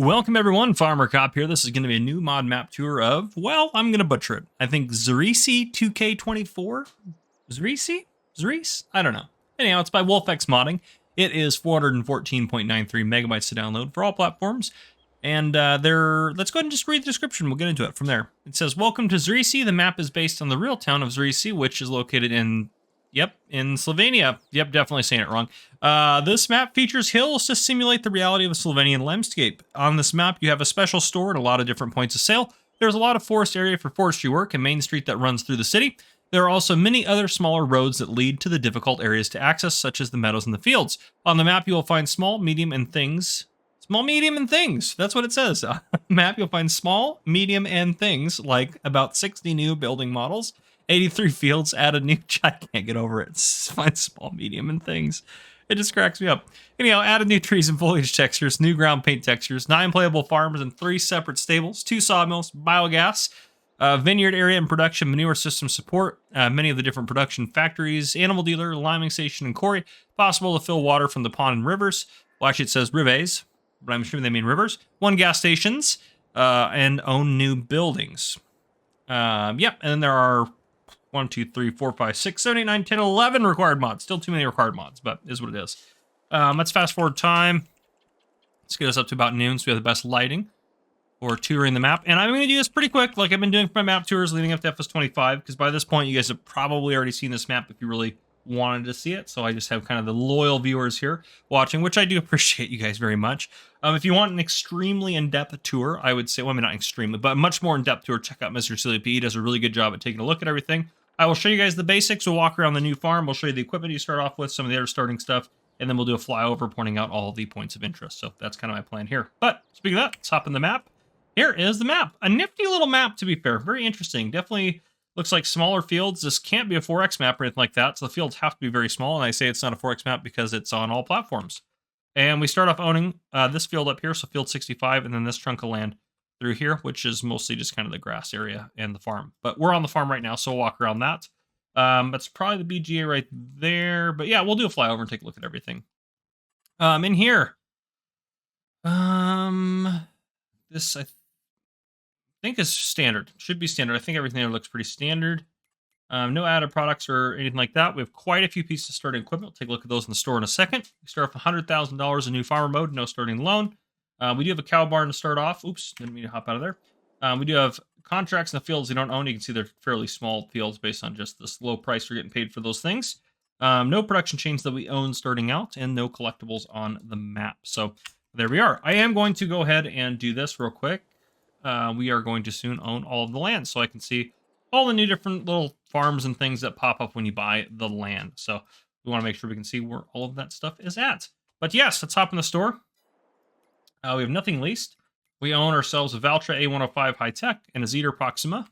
Welcome everyone, Farmer Cop here. This is going to be a new mod map tour of, well, I'm going to butcher it. I think ZRECE 2K24? ZRECE? I don't know. Anyhow, it's by WolfX Modding. It is 414.93 megabytes to download for all platforms. And let's go ahead and just read the description. We'll get into it from there. It says, welcome to ZRECE. The map is based on the real town of ZRECE, which is located in Slovenia. Yep, definitely saying it wrong. This map features hills to simulate the reality of a Slovenian landscape. On this map, you have a special store and a lot of different points of sale. There's a lot of forest area for forestry work, a main street that runs through the city. There are also many other smaller roads that lead to the difficult areas to access, such as the meadows and the fields. On the map, you will find small, medium, and things. Small, medium, and things. That's what it says. On the map, you'll find small, medium, and things, like about 60 new building models. 83 fields, added new, I can't get over it. Find small, medium, and things. It just cracks me up. Anyhow, added new trees and foliage textures, new ground paint textures, 9 playable farms and 3 separate stables, 2 sawmills, biogas, vineyard area and production, manure system support, many of the different production factories, animal dealer, liming station, and quarry. Possible to fill water from the pond and rivers. Well, actually, it says rives, but I'm assuming they mean rivers. 1 gas stations, and own new buildings. And then there are 1, 2, 3, 4, 5, 6, 7, 8, 9, 10, 11 required mods. Still too many required mods, but is what it is. Let's fast forward time. Let's get us up to about noon so we have the best lighting for touring the map. And I'm going to do this pretty quick, like I've been doing for my map tours leading up to FS25, because by this point you guys have probably already seen this map if you really wanted to see it. So I just have kind of the loyal viewers here watching, which I do appreciate you guys very much. If you want an extremely in-depth tour, I would say, well, I mean, not extremely, but a much more in-depth tour, check out Mr. Silly P. He does a really good job at taking a look at everything. I will show you guys the basics. We'll walk around the new farm. We'll show you the equipment you start off with, some of the other starting stuff, and then we'll do a flyover pointing out all the points of interest. So that's kind of my plan here. But speaking of that, let's hop in the map. Here is the map. A nifty little map, to be fair. Very interesting. Definitely looks like smaller fields. This can't be a 4X map or anything like that, so the fields have to be very small, and I say it's not a 4X map because it's on all platforms. And we start off owning this field up here, so field 65, and then this chunk of land through here, which is mostly just kind of the grass area and the farm. But we're on the farm right now, so we'll walk around that. That's probably the BGA right there. But yeah, we'll do a flyover and take a look at everything. In here, this I think is standard. Should be standard. I think everything there looks pretty standard. No added products or anything like that. We have quite a few pieces of starting equipment. We'll take a look at those in the store in a second. We start off $100,000 in new farmer mode, no starting loan. We do have a cow barn to start off. Oops, didn't mean to hop out of there. We do have contracts in the fields you don't own. You can see they're fairly small fields based on just this low price you're getting paid for those things. No production chains that we own starting out, and no collectibles on the map. So there we are. I am going to go ahead and do this real quick. We are going to soon own all of the land, so I can see all the new different little farms and things that pop up when you buy the land. So we want to make sure we can see where all of that stuff is at. But yes, let's hop in the store. We have nothing leased. We own ourselves a Valtra A105 High-Tech and a Zeter Proxima.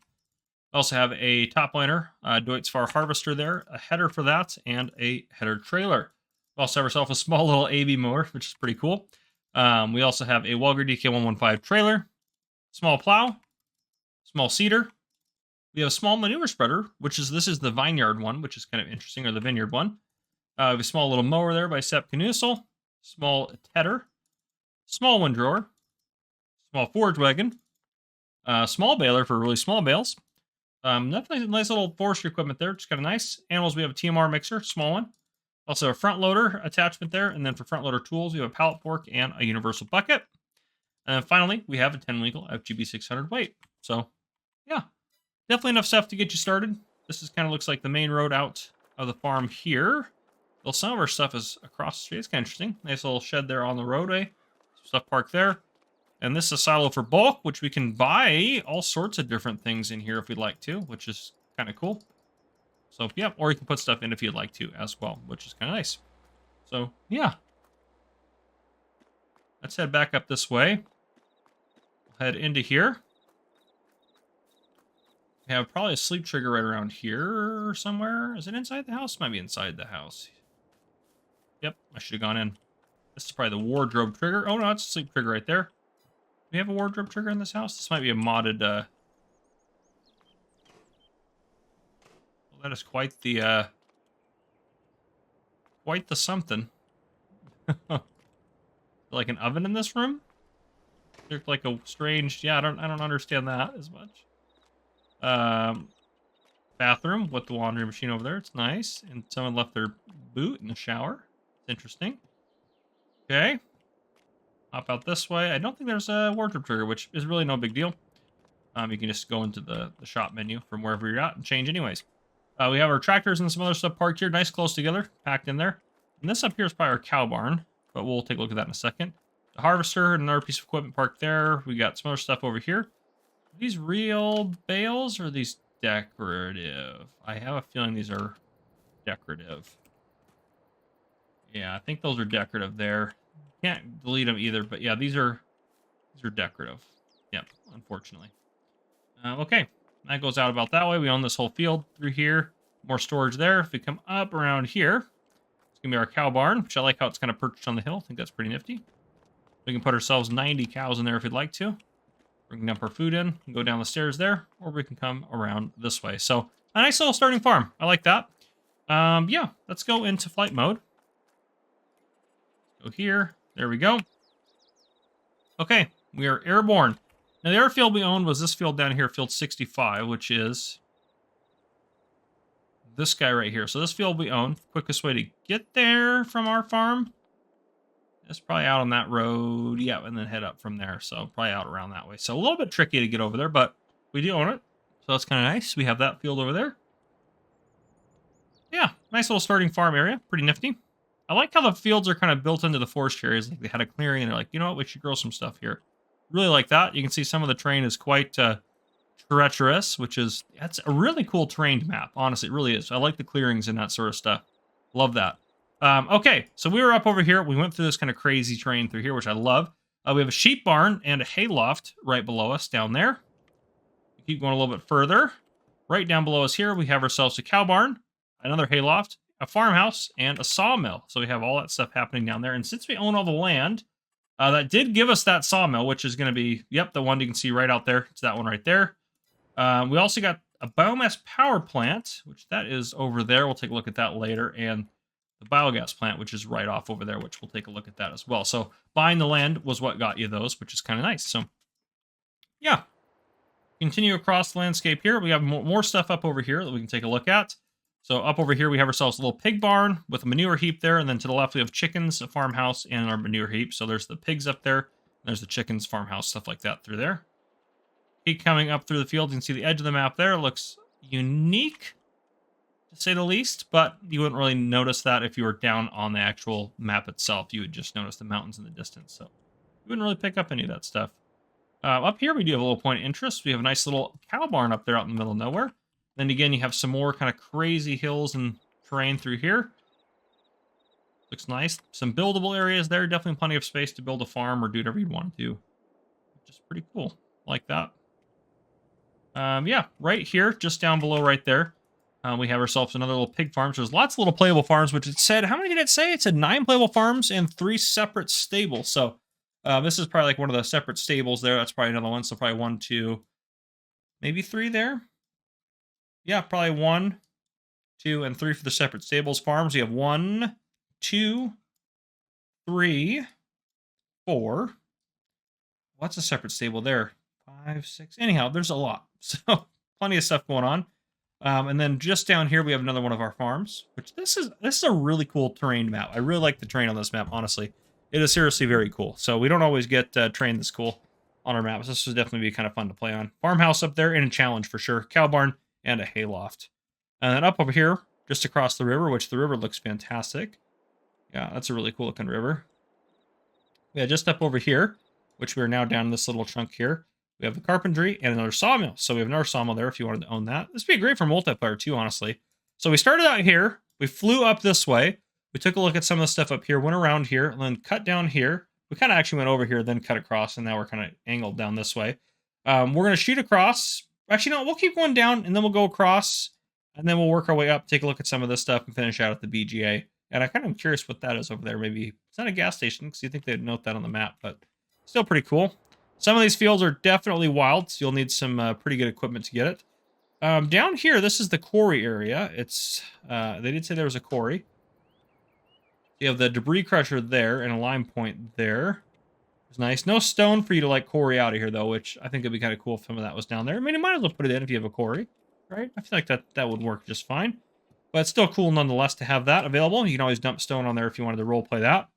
We also have a Topliner, Deutz-Fahr Harvester there, a header for that, and a header trailer. We also have ourselves a small little AV mower, which is pretty cool. We also have a Walger DK115 trailer, small plow, small seeder. We have a small manure spreader, this is the vineyard one, which is kind of interesting, or the vineyard one. We have a small little mower there by Sepp Knusel, small tedder, small windrower, small forage wagon, small baler for really small bales. Definitely nice little forestry equipment there, just kind of nice. Animals, we have a TMR mixer, small one. Also a front loader attachment there, and then for front loader tools, we have a pallet fork and a universal bucket. And then finally, we have a 10 legal FGB 600 weight. So, yeah, definitely enough stuff to get you started. This is kind of looks like the main road out of the farm here. Well, some of our stuff is across the street. It's kind of interesting. Nice little shed there on the roadway. Stuff parked there. And this is a silo for bulk, which we can buy all sorts of different things in here if we'd like to, which is kind of cool. So, yeah, or you can put stuff in if you'd like to as well, which is kind of nice. So, yeah. Let's head back up this way. We'll head into here. We have probably a sleep trigger right around here somewhere. Is it inside the house? Might be inside the house. Yep, I should have gone in. This is probably the wardrobe trigger. Oh, no, it's a sleep trigger right there. Do we have a wardrobe trigger in this house? This might be a modded, well, that is quite the something. Like an oven in this room? Looked like a strange. Yeah, I don't understand that as much. Um, bathroom with the laundry machine over there. It's nice. And someone left their boot in the shower. It's interesting. Okay. Hop out this way. I don't think there's a wardrobe trigger, which is really no big deal. You can just go into the shop menu from wherever you're at and change anyways. We have our tractors and some other stuff parked here. Nice close together, packed in there. And this up here is probably our cow barn, but we'll take a look at that in a second. The harvester, another piece of equipment parked there. We got some other stuff over here. Are these real bales or are these decorative? I have a feeling these are decorative. Yeah, I think those are decorative there. Can't delete them either, but yeah, these are decorative. Yep, unfortunately. Okay, that goes out about that way. We own this whole field through here. More storage there. If we come up around here, it's going to be our cow barn, which I like how it's kind of perched on the hill. I think that's pretty nifty. We can put ourselves 90 cows in there if we'd like to. We can dump our food in and go down the stairs there, or we can come around this way. So, a nice little starting farm. I like that. Yeah, let's go into flight mode. Go here. There we go. Okay, we are airborne. Now, the airfield we owned was this field down here, field 65, which is this guy right here. So this field we own. Quickest way to get there from our farm is probably out on that road. Yeah, and then head up from there. So probably out around that way. So a little bit tricky to get over there, but we do own it. So that's kind of nice. We have that field over there. Yeah, nice little starting farm area. Pretty nifty. I like how the fields are kind of built into the forest areas. Like they had a clearing and they're like, you know what, we should grow some stuff here. Really like that. You can see some of the terrain is quite treacherous, that's a really cool terrain map. Honestly, it really is. I like the clearings and that sort of stuff. Love that. Okay, so we were up over here. We went through this kind of crazy terrain through here, which I love. We have a sheep barn and a hay loft right below us down there. Keep going a little bit further. Right down below us here, we have ourselves a cow barn, another hay loft, a farmhouse, and a sawmill. So we have all that stuff happening down there. And since we own all the land, that did give us that sawmill, which is going to be, yep, the one you can see right out there. It's that one right there. We also got a biomass power plant, which that is over there. We'll take a look at that later. And the biogas plant, which is right off over there, which we'll take a look at that as well. So buying the land was what got you those, which is kind of nice. So, yeah. Continue across the landscape here. We have more stuff up over here that we can take a look at. So up over here, we have ourselves a little pig barn with a manure heap there. And then to the left, we have chickens, a farmhouse, and our manure heap. So there's the pigs up there. There's the chickens, farmhouse, stuff like that through there. Keep coming up through the field. You can see the edge of the map there. It looks unique, to say the least. But you wouldn't really notice that if you were down on the actual map itself. You would just notice the mountains in the distance. So you wouldn't really pick up any of that stuff. Up here, we do have a little point of interest. We have a nice little cow barn up there out in the middle of nowhere. Then again, you have some more kind of crazy hills and terrain through here. Looks nice. Some buildable areas there. Definitely plenty of space to build a farm or do whatever you'd want to do. Which is pretty cool. Like that. Yeah, right here, just down below right there, we have ourselves another little pig farm. So there's lots of little playable farms, which it said, how many did it say? It said 9 playable farms and 3 separate stables. So this is probably like one of the separate stables there. That's probably another one. So probably 1, 2, maybe 3 there. Yeah, probably 1, 2, and 3 for the separate stables farms. You have 1, 2, 3, 4. What's a separate stable there? 5, 6. Anyhow, there's a lot. So plenty of stuff going on. And then just down here, we have another one of our farms, which this is a really cool terrain map. I really like the terrain on this map, honestly. It is seriously very cool. So we don't always get terrain this cool on our maps. This would definitely be kind of fun to play on. Farmhouse up there and a challenge for sure. Cow barn and a hay loft. And then up over here, just across the river, which the river looks fantastic. Yeah, that's a really cool looking river. Yeah, just up over here, which we are now down this little chunk here. We have the carpentry and another sawmill. So we have another sawmill there if you wanted to own that. This would be great for multiplayer too, honestly. So we started out here. We flew up this way. We took a look at some of the stuff up here, went around here, and then cut down here. We kind of actually went over here, then cut across, and now we're kind of angled down this way. We're going to shoot across. Actually, no, we'll keep going down, and then we'll go across, and then we'll work our way up, take a look at some of this stuff, and finish out at the BGA. And I kind of am curious what that is over there. Maybe it's not a gas station, because you think they'd note that on the map, but still pretty cool. Some of these fields are definitely wild, so you'll need some pretty good equipment to get it. Down here, this is the quarry area. It's they did say there was a quarry. You have the debris crusher there and a lime point there. It's nice. No stone for you to like quarry out of here though, which I think it'd be kind of cool if some of that was down there. I mean, you might as well put it in if you have a quarry, right? I feel like that would work just fine. But it's still cool nonetheless to have that available. You can always dump stone on there if you wanted to role play that.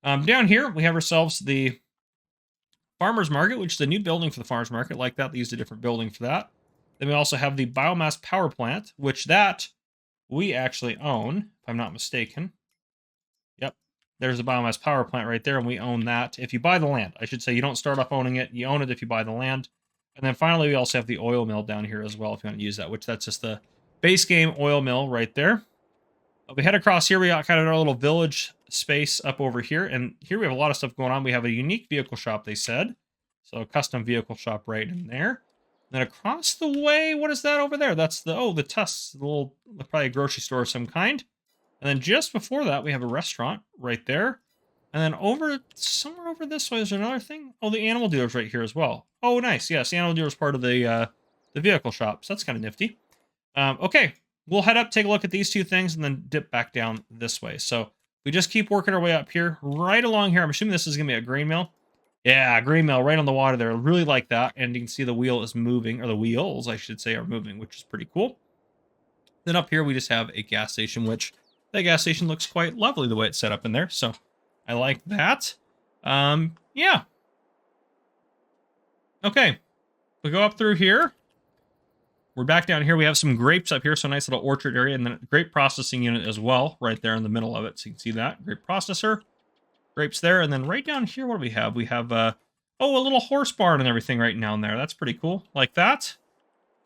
Down here, we have ourselves the Farmer's Market, which is a new building for the Farmer's Market. Like that, they used a different building for that. Then we also have the Biomass Power Plant, which that we actually own, if I'm not mistaken. Yep, there's the Biomass Power Plant right there, and we own that. If you buy the land, I should say you don't start off owning it. You own it if you buy the land. And then finally, we also have the oil mill down here as well, if you want to use that, which that's just the base game oil mill right there. We head across here, we got kind of our little village space up over here, and here we have a lot of stuff going on. We have a unique vehicle shop, they said. So a custom vehicle shop right in there. Then across the way, what is that over there? That's the Tusk, the little, probably a grocery store of some kind. And then just before that, we have a restaurant right there. And then somewhere over this way, is there another thing? Oh, the animal dealer's right here as well. Oh, nice. Yes, the animal dealer's part of the vehicle shop, so that's kind of nifty. Okay, we'll head up, take a look at these two things, and then dip back down this way. So we just keep working our way up here, right along here. I'm assuming this is going to be a grain mill. Yeah, grain mill right on the water there. I really like that. And you can see the wheel is moving, or the wheels, I should say, are moving, which is pretty cool. Then up here, we just have a gas station, which that gas station looks quite lovely the way it's set up in there. So I like that. Yeah. Okay. We go up through here. We're back down here. We have some grapes up here, so a nice little orchard area, and then a grape processing unit as well, right there in the middle of it. So you can see that. Grape processor. Grapes there, and then right down here, what do we have? We have, a little horse barn and everything right down there. That's pretty cool. Like that.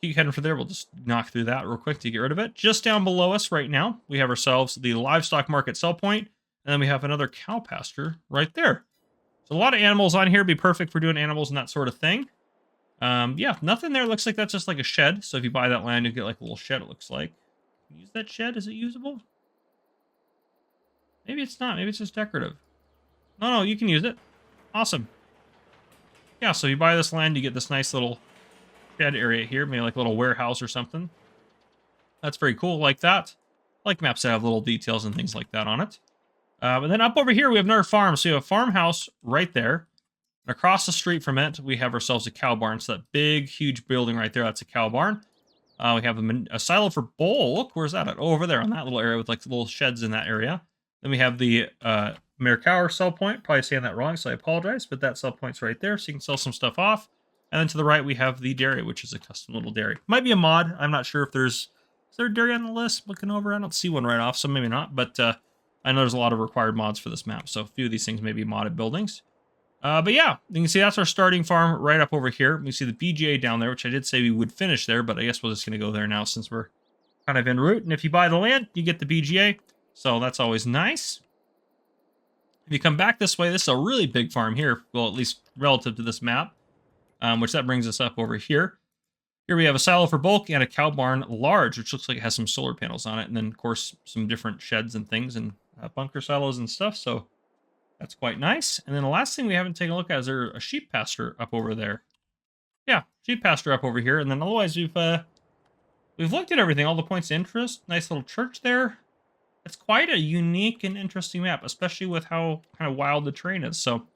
Keep heading for there. We'll just knock through that real quick to get rid of it. Just down below us right now, we have ourselves the livestock market sell point, and then we have another cow pasture right there. So a lot of animals on here. Be perfect for doing animals and that sort of thing. Yeah, nothing there. Looks like that's just like a shed. So if you buy that land, you get like a little shed, it looks like. Use that shed? Is it usable? Maybe it's not. Maybe it's just decorative. No, you can use it. Awesome. Yeah, so you buy this land, you get this nice little shed area here, maybe like a little warehouse or something. That's very cool, like that. I like maps that have little details and things like that on it. And then up over here, we have another farm. So you have a farmhouse right there. And across the street from it, we have ourselves a cow barn. So that big, huge building right there, that's a cow barn. We have a silo for bulk. Where's that at? Oh, over there on that little area with like little sheds in that area. Then we have the Mercower sell point. Probably saying that wrong, so I apologize. But that sell point's right there, so you can sell some stuff off. And then to the right, we have the dairy, which is a custom little dairy. Might be a mod. I'm not sure if there's... Is there a dairy on the list? Looking over, I don't see one right off, so maybe not. But I know there's a lot of required mods for this map, so a few of these things may be modded buildings. But yeah, you can see that's our starting farm right up over here. We see the BGA down there, which I did say we would finish there, but I guess we're just going to go there now since we're kind of en route. And if you buy the land, you get the BGA, so that's always nice. If you come back this way, this is a really big farm here, well, at least relative to this map, which that brings us up over here. Here we have a silo for bulk and a cow barn large, which looks like it has some solar panels on it, and then, of course, some different sheds and things, and bunker silos and stuff, so that's quite nice. And then the last thing we haven't taken a look at is there a sheep pasture up over there. Yeah, sheep pasture up over here, and then otherwise we've looked at everything, all the points of interest. Nice little church there. It's quite a unique and interesting map, especially with how kind of wild the terrain is. So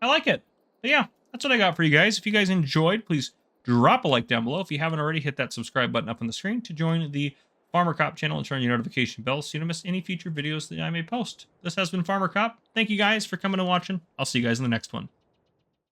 I like it. But yeah, that's what I got for you guys. If you guys enjoyed, please drop a like down below. If you haven't already, hit that subscribe button up on the screen to join the Farmer Cop channel and turn your notification bell so you don't miss any future videos that I may post. This has been Farmer Cop. Thank you guys for coming and watching. I'll see you guys in the next one.